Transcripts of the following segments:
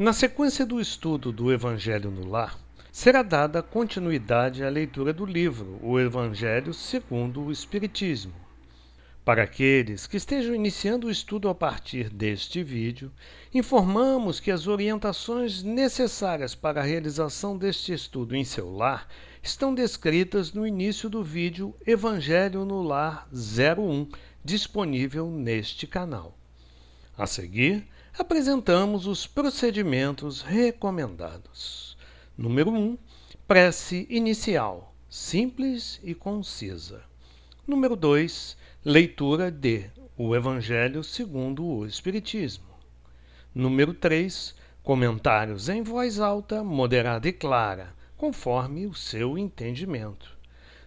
Na sequência do estudo do Evangelho no Lar, será dada continuidade à leitura do livro O Evangelho segundo o Espiritismo. Para aqueles que estejam iniciando o estudo a partir deste vídeo, informamos que as orientações necessárias para a realização deste estudo em seu lar estão descritas no início do vídeo Evangelho no Lar 01, disponível neste canal. A seguir, apresentamos os procedimentos recomendados. Número 1. Prece inicial, simples e concisa. Número 2. Leitura de O Evangelho segundo o Espiritismo. Número 3. Comentários em voz alta, moderada e clara, conforme o seu entendimento.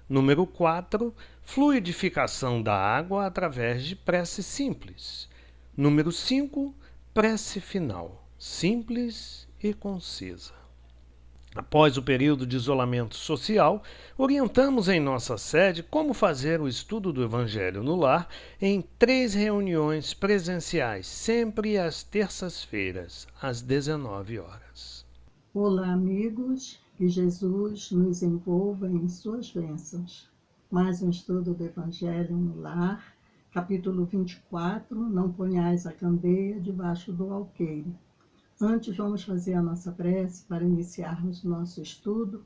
Número 4. Fluidificação da água através de prece simples. Número 5. Prece final, simples e concisa. Após o período de isolamento social, orientamos em nossa sede como fazer o estudo do Evangelho no Lar em 3 reuniões presenciais, sempre às terças-feiras, às 19 horas. Olá, amigos, que Jesus nos envolva em suas bênçãos. Mais um estudo do Evangelho no Lar, capítulo 24, não ponhais a candeia debaixo do alqueire. Antes, vamos fazer a nossa prece para iniciarmos o nosso estudo,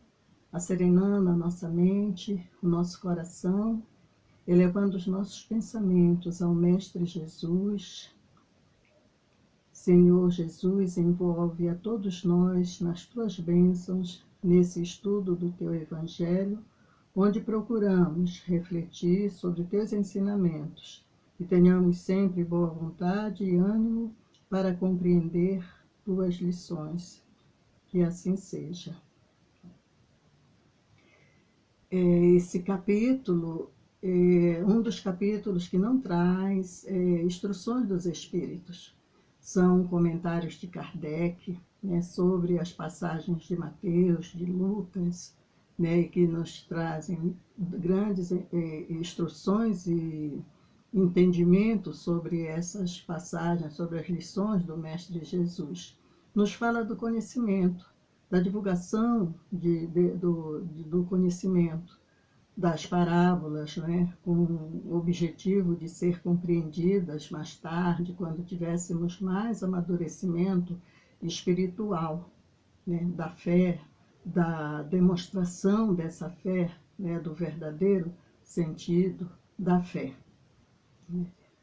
asserenando a nossa mente, o nosso coração, elevando os nossos pensamentos ao Mestre Jesus. Senhor Jesus, envolve a todos nós nas tuas bênçãos, nesse estudo do teu Evangelho, onde procuramos refletir sobre teus ensinamentos e tenhamos sempre boa vontade e ânimo para compreender tuas lições. Que assim seja. Esse capítulo é um dos capítulos que não traz instruções dos Espíritos. São comentários de Kardec, né, sobre as passagens de Mateus, de Lucas, né, que nos trazem grandes instruções e entendimento sobre essas passagens, sobre as lições do Mestre Jesus. Nos fala do conhecimento, da divulgação do conhecimento, das parábolas, né, com o objetivo de ser compreendidas mais tarde, quando tivéssemos mais amadurecimento espiritual, né, da fé, da demonstração dessa fé, né, do verdadeiro sentido da fé.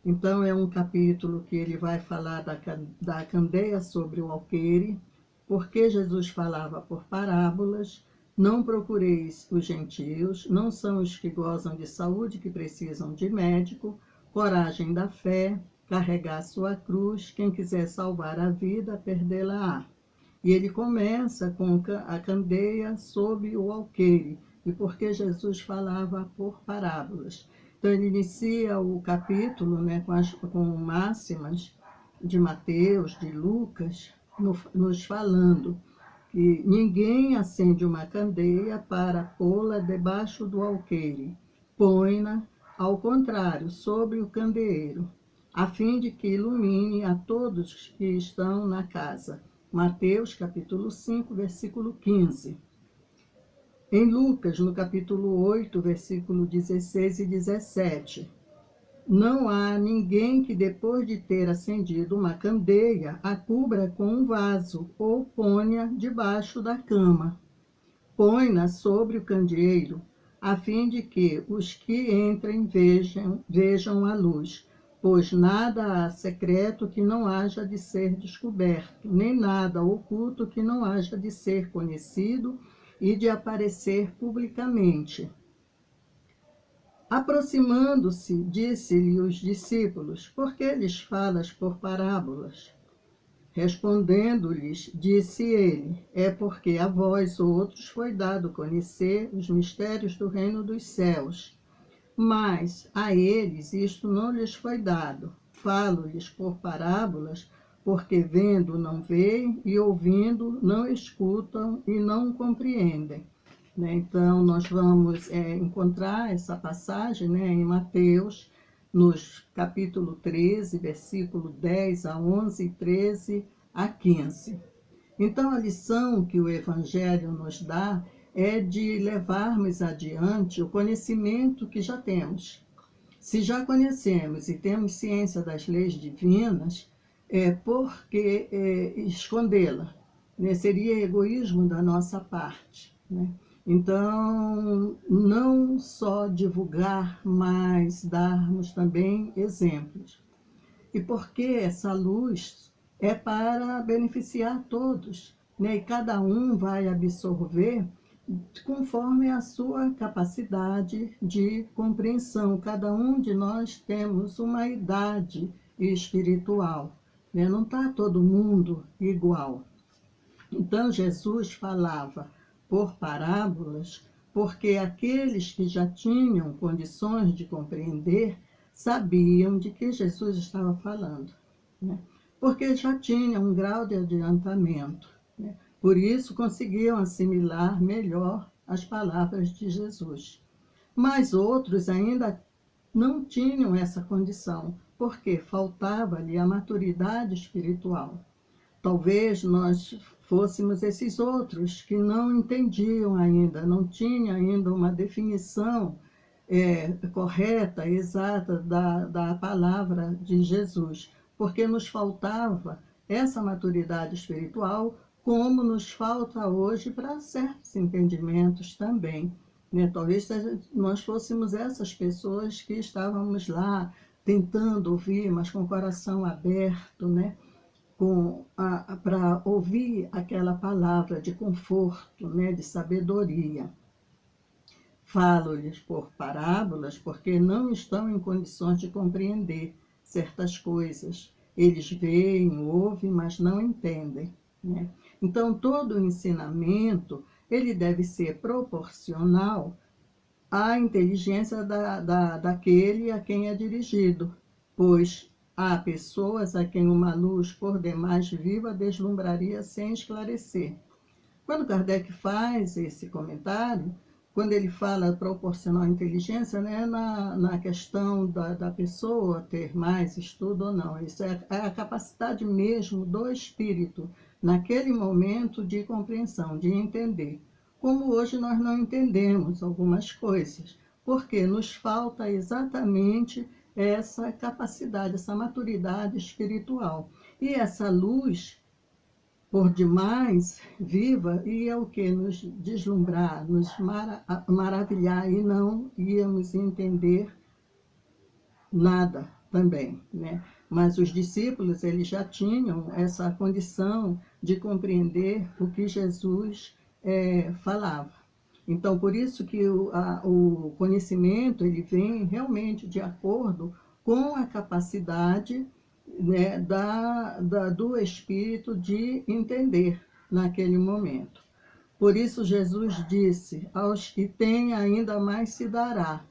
Então, é um capítulo que ele vai falar da candeia sobre o alqueire, porque Jesus falava por parábolas. Não procureis os gentios, não são os que gozam de saúde que precisam de médico, coragem da fé, carregar sua cruz, quem quiser salvar a vida, perdê-la-á. E ele começa com a candeia sob o alqueire, e porque Jesus falava por parábolas. Então ele inicia o capítulo, né, com máximas de Mateus, de Lucas, nos falando que ninguém acende uma candeia para pô-la debaixo do alqueire. Põe-na, ao contrário, sobre o candeeiro, a fim de que ilumine a todos que estão na casa. Mateus, capítulo 5, versículo 15. Em Lucas, no capítulo 8, versículo 16 e 17. Não há ninguém que, depois de ter acendido uma candeia, a cubra com um vaso ou ponha debaixo da cama. Põe-na sobre o candeeiro, a fim de que os que entrem vejam a luz, pois nada há secreto que não haja de ser descoberto, nem nada oculto que não haja de ser conhecido e de aparecer publicamente. Aproximando-se, disse-lhe os discípulos: por que lhes falas por parábolas? Respondendo-lhes, disse ele: é porque a vós outros foi dado conhecer os mistérios do reino dos céus. Mas a eles isto não lhes foi dado. Falo-lhes por parábolas, porque vendo não veem, e ouvindo não escutam e não compreendem. Então, nós vamos encontrar essa passagem, né, em Mateus, nos capítulo 13, versículo 10 a 11 e 13 a 15. Então, a lição que o Evangelho nos dá é de levarmos adiante o conhecimento que já temos. Se já conhecemos e temos ciência das leis divinas, por que escondê-la? Né? Seria egoísmo da nossa parte. Né? Então, não só divulgar, mas darmos também exemplos. E porque essa luz é para beneficiar todos, né? E cada um vai absorver conforme a sua capacidade de compreensão. Cada um de nós temos uma idade espiritual, né? Não está todo mundo igual. Então, Jesus falava por parábolas, porque aqueles que já tinham condições de compreender sabiam de que Jesus estava falando, né? Porque já tinham um grau de adiantamento, né? Por isso conseguiam assimilar melhor as palavras de Jesus. Mas outros ainda não tinham essa condição, porque faltava-lhe a maturidade espiritual. Talvez nós fôssemos esses outros que não entendiam ainda, não tinham ainda uma definição correta, exata da palavra de Jesus, porque nos faltava essa maturidade espiritual, como nos falta hoje para certos entendimentos também. Né? Talvez nós fôssemos essas pessoas que estávamos lá tentando ouvir, mas com o coração aberto, né? Para ouvir aquela palavra de conforto, né? De sabedoria. Falo-lhes por parábolas porque não estão em condições de compreender certas coisas. Eles veem, ouvem, mas não entendem, né? Então, todo o ensinamento ele deve ser proporcional à inteligência daquele a quem é dirigido, pois há pessoas a quem uma luz por demais viva deslumbraria sem esclarecer. Quando Kardec faz esse comentário, quando ele fala proporcional à inteligência, né, na questão da pessoa ter mais estudo ou não, isso é a capacidade mesmo do espírito, naquele momento de compreensão, de entender. Como hoje nós não entendemos algumas coisas, porque nos falta exatamente essa capacidade, essa maturidade espiritual. E essa luz, por demais viva, ia o que? Nos deslumbrar, nos maravilhar, e não íamos entender nada também, né? Mas os discípulos, eles já tinham essa condição de compreender o que Jesus falava. Então, por isso que o conhecimento, ele vem realmente de acordo com a capacidade, né, do espírito de entender naquele momento. Por isso Jesus disse, aos que têm ainda mais se dará,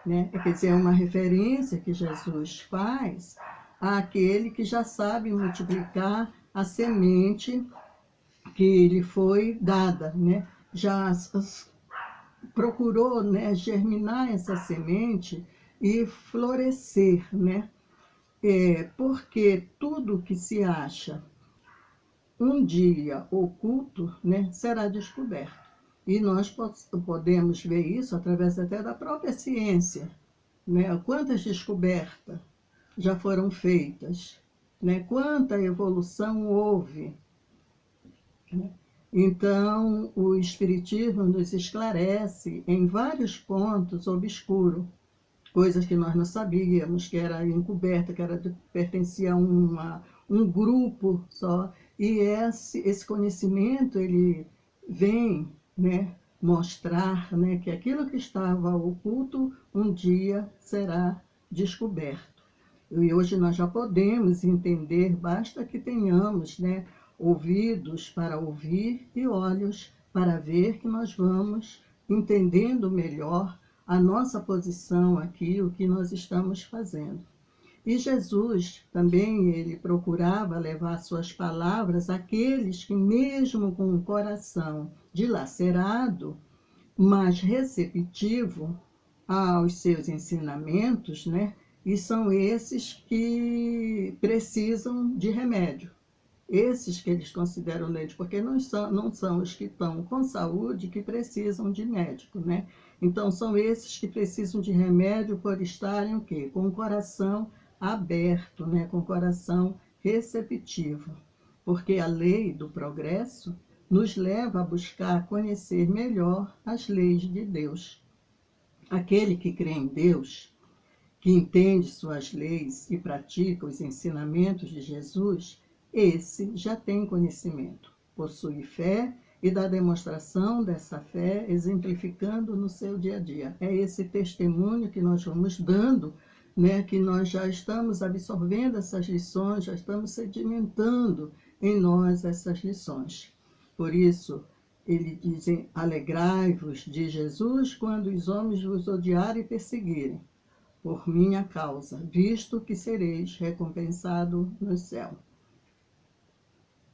né? Quer dizer, é uma referência que Jesus faz àquele que já sabe multiplicar a semente que lhe foi dada, né? Já procurou, né, germinar essa semente e florescer, né? Porque tudo que se acha um dia oculto, né, será descoberto. E nós podemos ver isso através até da própria ciência, né? Quantas descobertas já foram feitas, né? Quanta evolução houve, né? Então, o Espiritismo nos esclarece em vários pontos obscuros, coisas que nós não sabíamos, que era encoberta, que pertencia a um grupo só. E esse conhecimento, ele vem, né, mostrar, né, que aquilo que estava oculto um dia será descoberto. E hoje nós já podemos entender, basta que tenhamos, né, ouvidos para ouvir e olhos para ver, que nós vamos entendendo melhor a nossa posição aqui, o que nós estamos fazendo. E Jesus também, ele procurava levar suas palavras àqueles que, mesmo com o coração dilacerado, mas receptivo aos seus ensinamentos, né? E são esses que precisam de remédio. esses que eles consideram doentes, porque não são os que estão com saúde que precisam de médico, né? Então, são esses que precisam de remédio por estarem o quê? Com o coração aberto, né? Com o coração receptivo. Porque a lei do progresso nos leva a buscar conhecer melhor as leis de Deus. Aquele que crê em Deus, que entende suas leis e pratica os ensinamentos de Jesus, esse já tem conhecimento, possui fé e dá demonstração dessa fé, exemplificando no seu dia a dia. É esse testemunho que nós vamos dando, né, que nós já estamos absorvendo essas lições, já estamos sedimentando em nós essas lições. Por isso, ele diz: alegrai-vos de Jesus quando os homens vos odiarem e perseguirem por minha causa, visto que sereis recompensado no céu.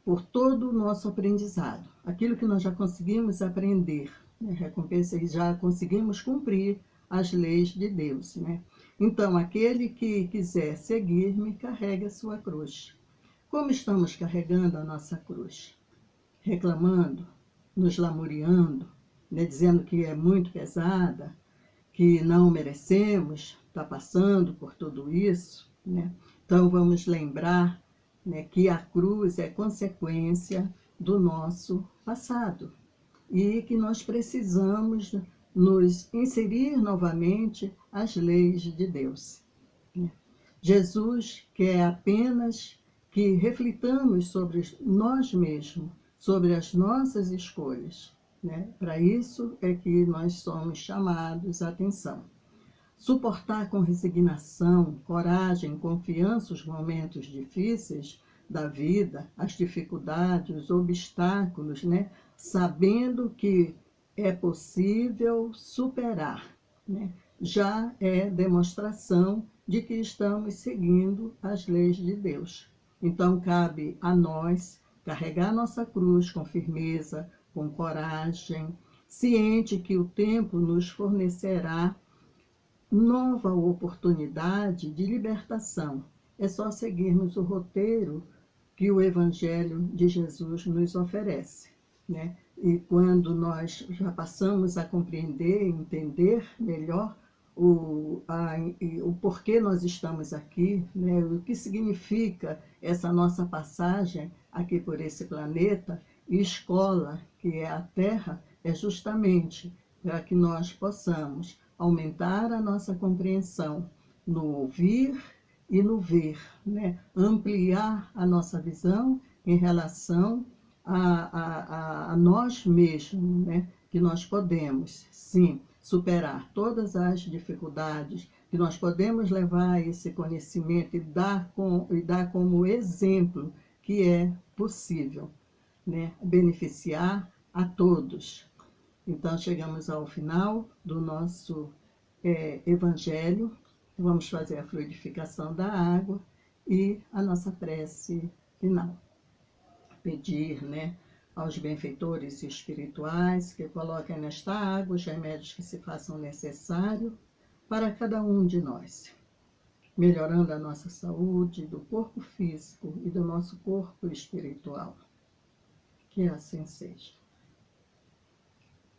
Por todo o nosso aprendizado, aquilo que nós já conseguimos aprender, né? Recompensa e já conseguimos cumprir as leis de Deus, né? Então, aquele que quiser seguir-me, carregue a sua cruz. Como estamos carregando a nossa cruz? Reclamando, nos lamuriando, né? Dizendo que é muito pesada, que não merecemos estar passando por tudo isso, né? Então, vamos lembrar, né, que a cruz é consequência do nosso passado e que nós precisamos nos inserir novamente às leis de Deus, né? Jesus quer apenas que reflitamos sobre nós mesmos, sobre as nossas escolhas, né? Para isso é que nós somos chamados a atenção. Suportar com resignação, coragem, confiança os momentos difíceis da vida, as dificuldades, os obstáculos, né? Sabendo que é possível superar, né? Já é demonstração de que estamos seguindo as leis de Deus. Então, cabe a nós carregar nossa cruz com firmeza, com coragem, ciente que o tempo nos fornecerá nova oportunidade de libertação. É só seguirmos o roteiro que o Evangelho de Jesus nos oferece, né? E quando nós já passamos a compreender e entender melhor o porquê nós estamos aqui, né? O que significa essa nossa passagem aqui por esse planeta, e escola, que é a Terra, é justamente para que nós possamos aumentar a nossa compreensão no ouvir e no ver, né? Ampliar a nossa visão em relação a nós mesmos, né? Que nós podemos, sim, superar todas as dificuldades, que nós podemos levar esse conhecimento e dar como exemplo que é possível, né? Beneficiar a todos. Então, chegamos ao final do nosso Evangelho. Vamos fazer a fluidificação da água e a nossa prece final. Pedir, né, aos benfeitores espirituais que coloquem nesta água os remédios que se façam necessários para cada um de nós, melhorando a nossa saúde do corpo físico e do nosso corpo espiritual. Que assim seja.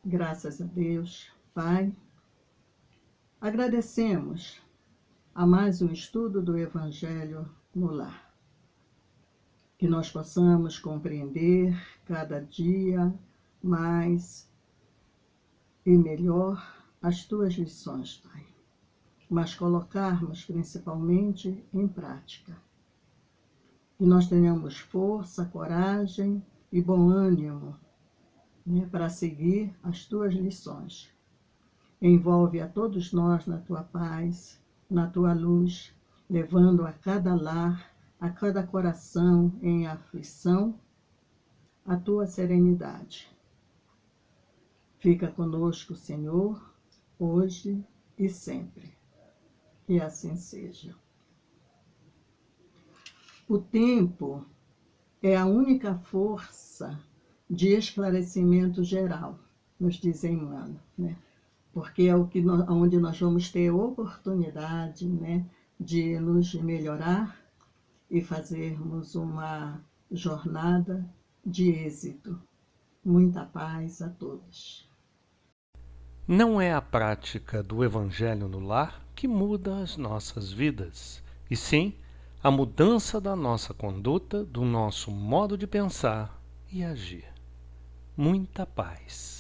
Graças a Deus, Pai, agradecemos a mais um estudo do Evangelho no lar. Que nós possamos compreender cada dia mais e melhor as Tuas lições, Pai, mas colocarmos principalmente em prática. Que nós tenhamos força, coragem e bom ânimo, né, para seguir as Tuas lições. Envolve a todos nós na Tua paz, na Tua luz, levando a cada lar, a cada coração em aflição, a Tua serenidade. Fica conosco, Senhor, hoje e sempre. Que assim seja. O tempo é a única força de esclarecimento geral, nos diz Emmanuel, né? Porque é onde nós vamos ter oportunidade, né, de nos melhorar e fazermos uma jornada de êxito. Muita paz a todos. Não é a prática do Evangelho no lar que muda as nossas vidas, e sim a mudança da nossa conduta, do nosso modo de pensar e agir. Muita paz.